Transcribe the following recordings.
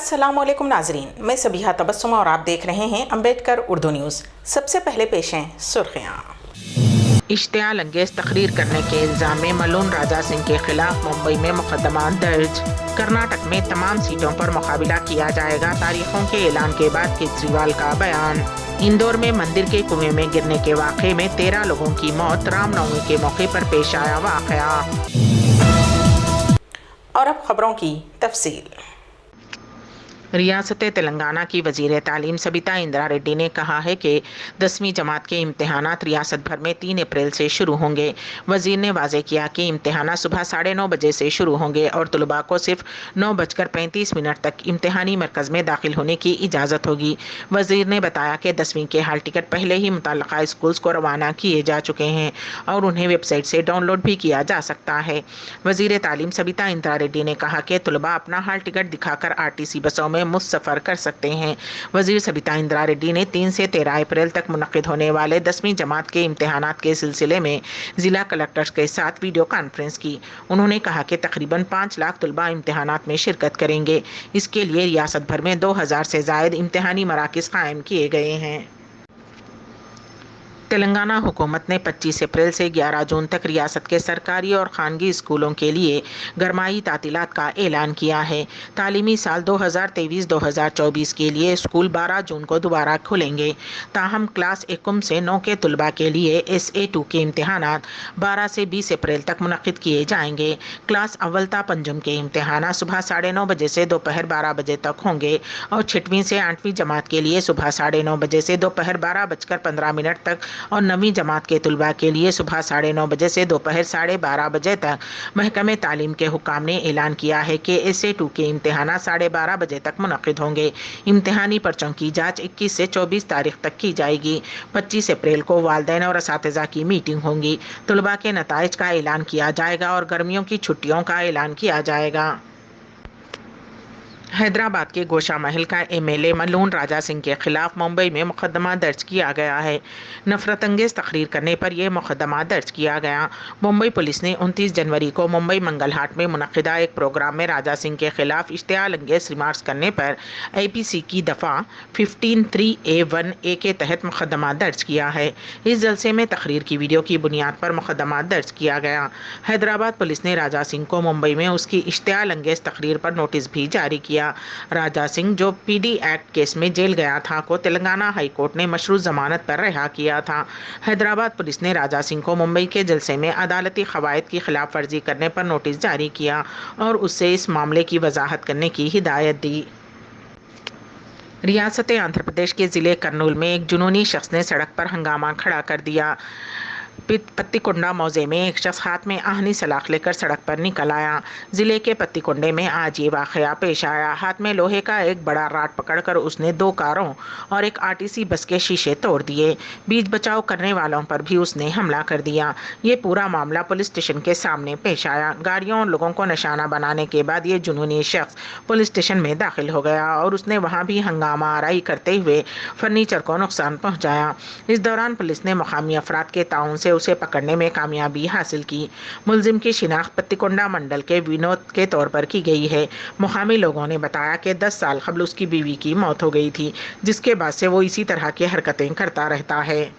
अस्सलामुअलैकुम नाजरीन, मैं सबीहा तबस्सुम और आप देख रहे हैं अम्बेडकर उर्दू न्यूज़। सबसे पहले पेश हैं सुर्खियाँ। इश्तियाल अंगेज तकरीर करने के इल्ज़ाम में मलून राजा सिंह के खिलाफ मुंबई में मुकदमा दर्ज। कर्नाटक में तमाम सीटों पर मुकाबला किया जाएगा, तारीखों के ऐलान के बाद केजरीवाल का बयान। इंदौर में मंदिर के कुएं में गिरने के वाक़े में 13 लोगों की मौत, रामनवमी के मौके पर पेश आया वाक़या। और अब खबरों की तफसील। रियासत तेलंगाना की वज़ीर तालीम सबिता इंदिरा रेड्डी ने कहा है कि 10वीं जमात के इम्तहानात रियासत भर में 3 अप्रैल से शुरू होंगे। वज़ीर ने वाज़े किया कि इम्तहानात सुबह 9:30 बजे से शुरू होंगे और तलबा को सिर्फ 9:35 तक इम्तहानी मरकज़ में दाखिल होने की इजाज़त होगी। वज़ीर ने बताया कि 10वीं के हाल टिकट पहले ही मुतल्लिक़ा स्कूल्स को रवाना किए जा चुके हैं और उन्हें वेबसाइट से डाउनलोड भी किया जा सकता है। वज़ीर तालीम सबिता इंदिरा रेड्डी ने कहा कि तलबा अपना हाल टिकट दिखाकर RTC बसों में मुफ्त सफ़र कर सकते हैं। वज़ीर सबिता इंदिरा रेड्डी ने 3 से 13 अप्रैल तक मुनक़िद होने वाले 10वीं जमात के इम्तहानात के सिलसिले में ज़िला कलेक्टर्स के साथ वीडियो कॉन्फ्रेंस की। उन्होंने कहा कि तकरीबन 5 लाख तलबा इम्तहानात में शिरकत करेंगे। इसके लिए रियासत भर में 2000 से ज़ायद इम्तहानी मराकिज़ कायम किए गए हैं। तेलंगाना हुकूमत ने 25 अप्रैल से 11 जून तक रियासत के सरकारी और खानगी स्कूलों के लिए गरमाई तातीलात का ऐलान किया है। तालीमी साल 2023-2024 के लिए स्कूल 12 जून को दोबारा खुलेंगे। ताहम क्लास 1 से 9 के तलबा के लिए SA2 के इम्तहानात 12 से 20 अप्रैल तक मुनक़िद किए जाएंगे। क्लास अव्वल ता पंजम के इम्तहानात सुबह 9:30 बजे से दोपहर 12 बजे तक होंगे और 6वीं से 8वीं जमात के लिए सुबह 9:30 बजे से दोपहर 12:15 तक और 9वीं जमात के तलबा के लिए सुबह 9:30 बजे से दोपहर 12:30 बजे तक। महकमे तालीम के हुक्काम ने ऐलान किया है कि SA2 के इम्तहानात 12:30 बजे तक मुनक़िद होंगे। इम्तहानी पर्चों की जांच 21 से 24 तारीख तक की जाएगी। 25 अप्रैल को वालिदैन और असातिज़ा की मीटिंग होंगी। तलबा के नताइज का ऐलान किया जाएगा और गर्मियों की छुट्टियों का ऐलान किया जाएगा। हैदराबाद के गोशा महल का MLA मलून राजा सिंह के खिलाफ मुंबई में मुकदमा दर्ज किया गया है। नफरत अंगेज तकरीर करने पर यह मुकदमा दर्ज किया गया। मुंबई पुलिस ने 29 जनवरी को मुंबई मंगल हाट में मुनक़िदा एक प्रोग्राम में राजा सिंह के खिलाफ इश्तियाल अंगेज रिमार्क्स करने पर IPC की दफ़ा 15(3)(a)(1)(a) के तहत मुकदमा दर्ज किया है। इस जलसे में तकरीर की वीडियो की बुनियाद पर मुकदमा दर्ज किया गया। हैदराबाद पुलिस ने राजा सिंह को मुंबई में उसकी इश्तियाल अंगेज तकरीर पर नोटिस भी जारी किया। राजा सिंह, जो PD एक्ट केस में जेल गया था, को तेलंगाना हाई कोर्ट ने मशरूत जमानत पर रिहा किया था। हैदराबाद पुलिस ने राजा सिंह को मुंबई के जलसे में अदालती क़वायद की खिलाफ वर्जी करने पर नोटिस जारी किया और उससे इस मामले की वजाहत करने की हिदायत दी। रियासत आंध्र प्रदेश के ज़िले कर्नूल में एक जुनूनी शख्स ने सड़क पर हंगामा खड़ा कर दिया। पत्तीकोंडा मौजे में एक शख्स हाथ में आहनी सलाख लेकर सड़क पर निकल आया। जिले के पत्तीकोंडे में आज ये वाक़या पेश आया। हाथ में लोहे का एक बड़ा राड पकड़कर उसने 2 कारों और एक RTC बस के शीशे तोड़ दिए। बीच बचाव करने वालों पर भी उसने हमला कर दिया। ये पूरा मामला पुलिस स्टेशन के सामने पेश आया। गाड़ियों और लोगों को निशाना बनाने के बाद ये जुनूनी शख्स पुलिस स्टेशन में दाखिल हो गया और उसने वहाँ भी हंगामा आराई करते हुए फर्नीचर को नुकसान पहुँचाया। इस दौरान पुलिस ने मुकामी अफराद के ताउन से उसे पकड़ने में कामयाबी हासिल की। मुलजिम की शिनाख्त पत्तीकोंडा मंडल के विनोद के तौर पर की गई है। मुकामी लोगों ने बताया कि 10 साल कबल उसकी बीवी की मौत हो गई थी, जिसके बाद से वो इसी तरह की हरकतें करता रहता है।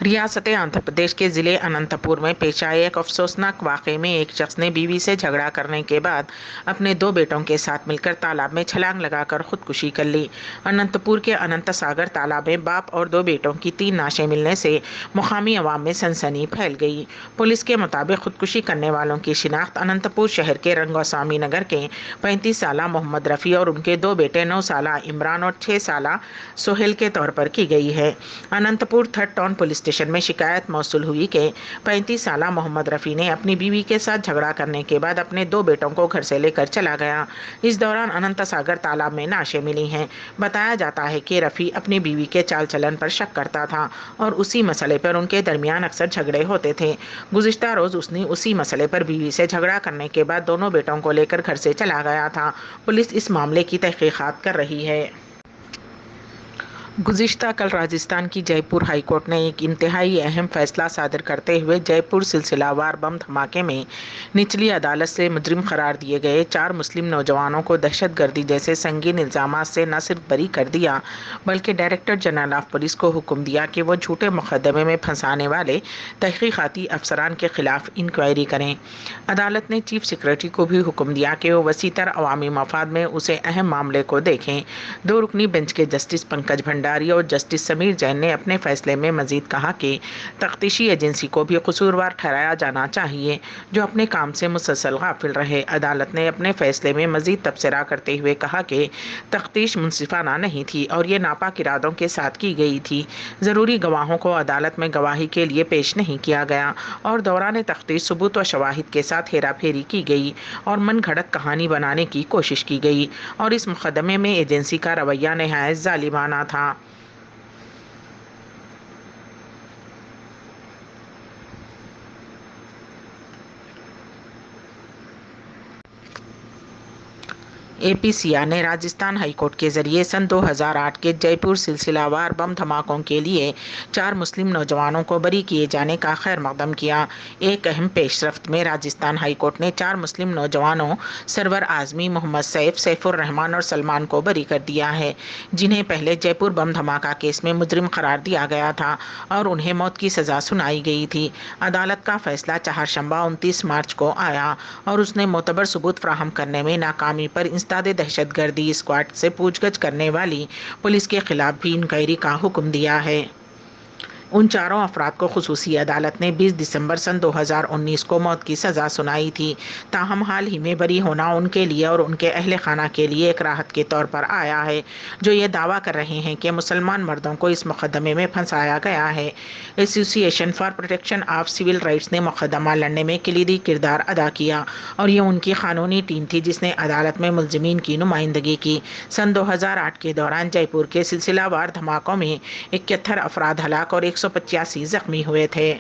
रियासत आंध्र प्रदेश के ज़िले अनंतपुर में पेश आए एक अफसोसनाक वाक़े में एक शख्स ने बीवी से झगड़ा करने के बाद अपने 2 बेटों के साथ मिलकर तालाब में छलांग लगाकर खुदकुशी कर ली। अनंतपुर के अनंत सागर तालाब में बाप और 2 बेटों की 3 लाशें मिलने से मुकामी अवाम में सनसनी फैल गई। पुलिस के मुताबिक खुदकुशी करने वालों की शिनाख्त अनंतपुर शहर के रंगोस्वामी नगर के 35 साला मोहम्मद रफ़ी और उनके 2 बेटे 9 साला इमरान और 6 साला सोहेल के तौर पर की गई है। Anantapur 3rd town police station में शिकायत मौसूल हुई कि 35 साला मोहम्मद रफ़ी ने अपनी बीवी के साथ झगड़ा करने के बाद अपने 2 बेटों को घर से लेकर चला गया। इस दौरान अनंत सागर तालाब में लाशें मिली हैं। बताया जाता है कि रफ़ी अपनी बीवी के चाल चलन पर शक करता था और उसी मसले पर उनके दरमियान अक्सर झगड़े होते थे। गुज़िश्ता रोज़ उसने उसी मसले पर बीवी से झगड़ा करने के बाद दोनों बेटों को लेकर घर से चला गया था। पुलिस इस मामले की तहकीकात कर रही है। गुज़िश्ता कल राजस्थान की जयपुर हाई कोर्ट ने एक इंतहाई अहम फैसला सादर करते हुए जयपुर सिलसिलावार बम धमाके में निचली अदालत से मुजरिम करार दिए गए 4 मुस्लिम नौजवानों को दहशतगर्दी जैसे संगीन इल्ज़ामात से न सिर्फ बरी कर दिया, बल्कि डायरेक्टर जनरल ऑफ पुलिस को हुक्म दिया कि वो झूठे मुकदमे में फंसाने वाले तहकीकाती अफसरान के खिलाफ इंक्वायरी करें। अदालत ने चीफ सेक्रेटरी को भी हुक्म दिया कि वो वसीतर अवामी मफाद में उसे अहम मामले को देखें। 2 रुकनी बेंच के जस्टिस पंकज भंडारी और जस्टिस समीर जैन ने अपने फैसले में मजीद कहा कि तफ्तीशी एजेंसी को भी कसूरवार ठहराया जाना चाहिए, जो अपने काम से मुसलसल गाफिल रहे। अदालत ने अपने फैसले में मजीद तबसरा करते हुए कहा कि तफ्तीश मुनसिफाना नहीं थी और ये नापाक इरादों के साथ की गई थी। ज़रूरी गवाहों को अदालत में गवाही के लिए पेश नहीं किया गया और दौरान तफ्तीश सबूत व शवाहिद के साथ हेरा फेरी की गई और मन घड़त कहानी बनाने की कोशिश की गई और इस मुकदमे में एजेंसी का रवैया नहायत जालिमाना था। APCR ने राजस्थान हाईकोर्ट के जरिए सन 2008 के जयपुर सिलसिलावार बम धमाकों के लिए 4 मुस्लिम नौजवानों को बरी किए जाने का खैर मकदम किया। एक अहम पेशरफ्त में राजस्थान हाईकोर्ट ने 4 मुस्लिम नौजवानों सरवर आजमी, मोहम्मद सैफ, सैफुर रहमान और सलमान को बरी कर दिया है, जिन्हें पहले जयपुर बम धमाका केस में मुजरिम करार दिया गया था और उन्हें मौत की सजा सुनाई गई थी। अदालत का फैसला चहारशंबा 29 मार्च को आया और उसने मोतबर सबूत फ्राहम करने में नाकामी पर दहशतगर्दी स्क्वाड से पूछगछ करने वाली पुलिस के खिलाफ भी इंक्वायरी का हुक्म दिया है। उन चारों अफराद को खुसूसी अदालत ने 20 दिसंबर सन 2019 को मौत की सज़ा सुनाई थी। ताहम हाल ही में बरी होना उनके लिए और उनके अहले खाना के लिए एक राहत के तौर पर आया है, जो ये दावा कर रहे हैं कि मुसलमान मर्दों को इस मुकदमे में फंसाया गया है। Association for protection of civil rights ने मुकदमा लड़ने में कलीदी किरदार अदा किया और ये उनकी कानूनी टीम थी जिसने अदालत में मुलजिमीन की नुमाइंदगी की। सन 2008 के दौरान जयपुर के सिलसिलावार धमाकों में 71 अफराद हलाक और 185 जख्मी हुए थे।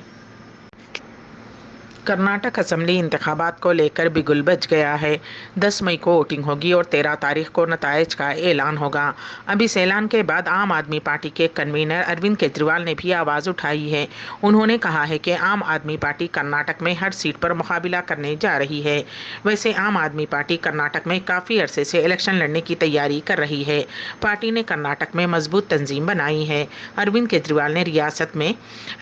कर्नाटक असेंबली इंतखाबात को लेकर बिगुल बज गया है। 10 मई को वोटिंग होगी और 13 तारीख को नताइज का ऐलान होगा। अब इस ऐलान के बाद आम आदमी पार्टी के कन्वीनर अरविंद केजरीवाल ने भी आवाज़ उठाई है। उन्होंने कहा है कि आम आदमी पार्टी कर्नाटक में हर सीट पर मुकाबला करने जा रही है। वैसे आम आदमी पार्टी कर्नाटक में काफ़ी अरसे से इलेक्शन लड़ने की तैयारी कर रही है। पार्टी ने कर्नाटक में मजबूत तंजीम बनाई है। अरविंद केजरीवाल ने रियासत में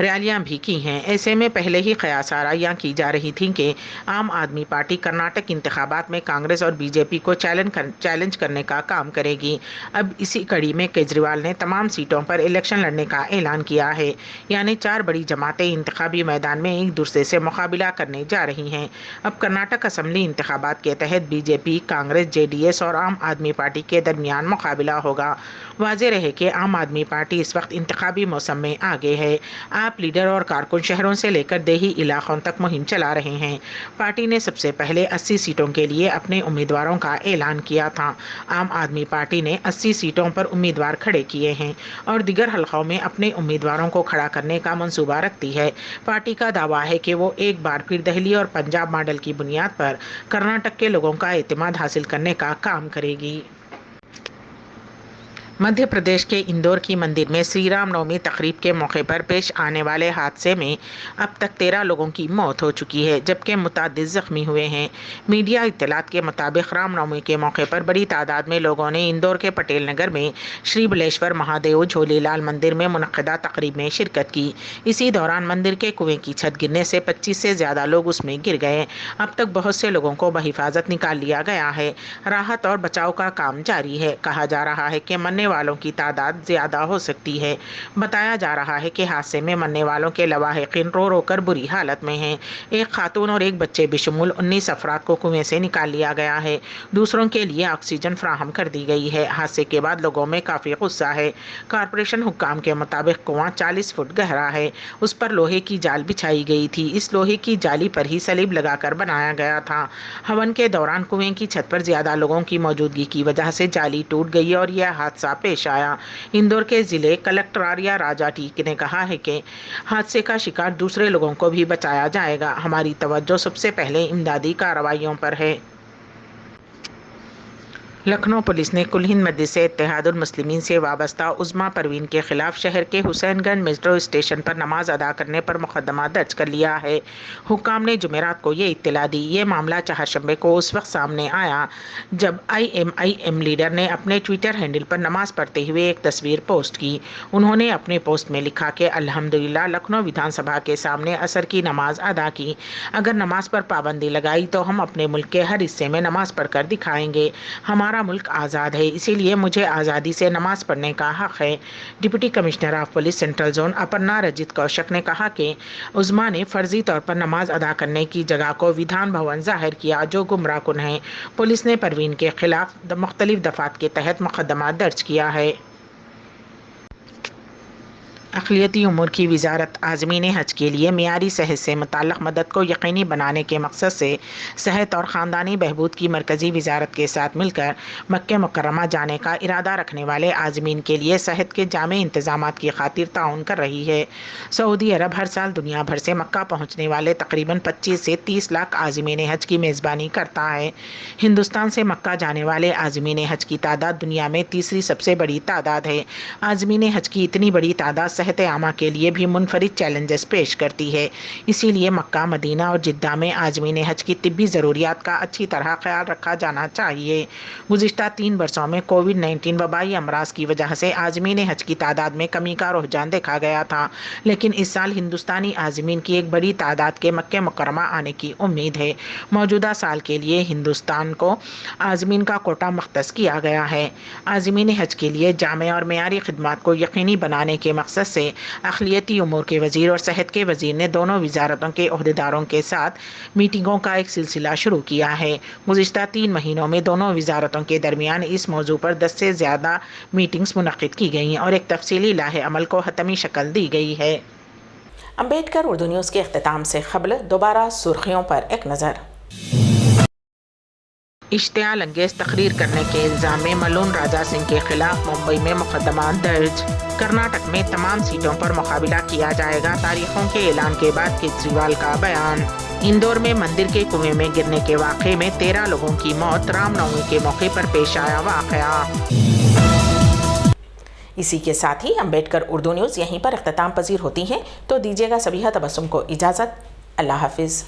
रैलियां भी की हैं। ऐसे में पहले ही कयास आराइयां की जा रही थी कि आम आदमी पार्टी कर्नाटक इंतखाबात में कांग्रेस और बीजेपी को चैलेंज करने का काम करेगी। अब इसी कड़ी में केजरीवाल ने तमाम सीटों पर इलेक्शन लड़ने का ऐलान किया है, यानी 4 बड़ी जमातें इंतखाबी मैदान में एक दूसरे से मुकाबला करने जा रही हैं। अब कर्नाटक असेंबली इंतखाबात के तहत बीजेपी, कांग्रेस, जेडीएस और आम आदमी पार्टी के दरमियान मुकाबला होगा। वाज़ेह रहे कि आम आदमी पार्टी इस वक्त इंतखाबी मौसम में आगे है। आप लीडर और कारकुन शहरों से लेकर देही इलाकों तक मुहिम चला रहे हैं। पार्टी ने सबसे पहले 80 सीटों के लिए अपने उम्मीदवारों का ऐलान किया था। आम आदमी पार्टी ने 80 सीटों पर उम्मीदवार खड़े किए हैं और दिगर हलकों में अपने उम्मीदवारों को खड़ा करने का मंसूबा रखती है। पार्टी का दावा है कि वो एक बार फिर दिल्ली और पंजाब मॉडल की बुनियाद पर कर्नाटक के लोगों का एतमाद हासिल करने का काम करेगी। मध्य प्रदेश के इंदौर की मंदिर में श्री राम नवमी तकरीब के मौके पर पेश आने वाले हादसे में अब तक 13 लोगों की मौत हो चुकी है, जबकि मुतअद्दिद जख्मी हुए हैं। मीडिया इत्तलात के मुताबिक रामनवमी के मौके पर बड़ी तादाद में लोगों ने इंदौर के पटेल नगर में श्री बलेश्वर महादेव झोलेलाल मंदिर में मुनक्किदा तकरीब में शिरकत की। इसी दौरान मंदिर के कुएं की छत गिरने से 25 से ज़्यादा लोग उसमें गिर गए। अब तक बहुत से लोगों को बहिफाजत निकाल लिया गया है। राहत और बचाव का काम जारी है। कहा जा रहा है कि मरने वालों की तादाद ज्यादा हो सकती है। बताया जा रहा है कि हादसे में मरने वालों के लवाहिकीन रो रो कर बुरी हालत में हैं। एक खातून और एक बच्चे बेशुमार 19 अफराद को कुएं से निकाल लिया गया है। दूसरों के लिए ऑक्सीजन फ्राहम कर दी गई है। हादसे के बाद लोगों में काफी गुस्सा है। कारपोरेशन हुक्काम के मुताबिक कुआं 40 फुट गहरा है। उस पर लोहे की जाल बिछाई गई थी। इस लोहे की जाली पर ही सलीब लगाकर बनाया गया था। हवन के दौरान कुएं की छत पर ज्यादा लोगों की मौजूदगी की वजह से जाली टूट गई और यह हादसा पेश आया। इंदौर के जिले कलेक्टर आर्या राजा टीक ने कहा है कि हादसे का शिकार दूसरे लोगों को भी बचाया जाएगा। हमारी तवज्जो सबसे पहले इमदादी कार्रवाइयों पर है। लखनऊ पुलिस ने कुल हिंद मजलिस इत्तेहादुल मुस्लिमीन से वाबस्ता उज़्मा परवीन के खिलाफ शहर के हुसैनगंज मेट्रो स्टेशन पर नमाज अदा करने पर मुकदमा दर्ज कर लिया है। हुक्काम ने जुमेरात को ये इत्तला दी। ये मामला चहारशंबे को उस वक्त सामने आया जब IMIM लीडर ने अपने ट्विटर हैंडल पर नमाज पढ़ते हुए एक तस्वीर पोस्ट की। उन्होंने अपने पोस्ट में लिखा कि अल्हम्दुलिल्लाह लखनऊ विधानसभा के सामने असर की नमाज अदा की। अगर नमाज पर पाबंदी लगाई तो हम अपने मुल्क के हर हिस्से में नमाज पढ़कर दिखाएंगे। हमारा मुल्क आज़ाद है, इसीलिए मुझे आज़ादी से नमाज पढ़ने का हक है। Deputy commissioner of police central zone Aparna Rajit कौशक ने कहा कि उज़्मा ने फर्जी तौर पर नमाज अदा करने की जगह को विधान भवन जाहिर किया, जो गुमराह कुन है। पुलिस ने परवीन के खिलाफ मुख्तलिफ दफात के तहत मुकदमा दर्ज किया है। अक़लियती उमूर की वज़ारत आज़मीन हज के लिए मियारी सेहत से मुताल्लिक़ मदद को यकीनी बनाने के मकसद से सेहत और ख़ानदानी बहबूद की मरकज़ी वज़ारत के साथ मिलकर मक्के मुकर्रमा जाने का इरादा रखने वाले आज़मीन के लिए सेहत के जामे इंतज़ामात की खातिर ताउन कर रही है। सऊदी अरब हर साल दुनिया भर से मक्का पहुँचने वाले तकरीबन 25 से 30 लाख आज़मीन हज की मेज़बानी करता है। हिंदुस्तान से मक्का जाने वाले आज़मीन हज की तादाद दुनिया में तीसरी सबसे बड़ी तादाद है। आज़मीन हज की इतनी बड़ी तादाद सेहत आमा के लिए भी मुनफरिद चैलेंजेस पेश करती है। इसीलिए मक्का, मदीना और जिद्दा में आज़मीन हज की तिब्बी ज़रूरियात का अच्छी तरह ख्याल रखा जाना चाहिए। गुज़िश्ता 3 वर्षों में कोविड-19 वबाई अमराज की वजह से आज़मीन हज की तादाद में कमी का रुझान देखा गया था, लेकिन इस साल हिंदुस्तानी आज़मीन की एक बड़ी तादाद के मक्के मुकर्रमा आने की उम्मीद है। मौजूदा साल के लिए हिंदुस्तान को आज़मीन का कोटा मख्तस किया गया है। आज़मीन हज के लिए जामे और मेयारी खिदमात को यकीनी बनाने के मकसद से अक़लियती उमूर के वज़ीर और सेहत के वज़ीर ने दोनों वज़ारतों के ओहदेदारों के साथ मीटिंगों का एक सिलसिला शुरू किया है। गुज़िश्ता 3 महीनों में दोनों वज़ारतों के दरमियान इस मौजू पर 10 से ज़्यादा मीटिंग्स मुनक़िद की गई और एक तफसीली लाहे अमल को हतमी शक्ल दी गई है। अम्बेडकर उर्दू न्यूज़ के इख्तिताम से ख़बल दोबारा सुर्खियों पर एक नज़र। इश्तियाल अंगेज तकरीर करने के इल्ज़ाम में मलून राजा सिंह के खिलाफ मुंबई में मुकदमा दर्ज। कर्नाटक में तमाम सीटों पर मुकाबला किया जाएगा, तारीखों के ऐलान के बाद केजरीवाल का बयान। इंदौर में मंदिर के कुएं में गिरने के वाक़े में 13 लोगों की मौत, रामनवमी के मौके पर पेश आया वाक़या। इसी के साथ ही अम्बेडकर उर्दू न्यूज़ यहीं पर इख्तिताम पजीर होती है, तो दीजिएगा सबीहा तबस्सुम को इजाज़त। अल्लाह हाफिज़।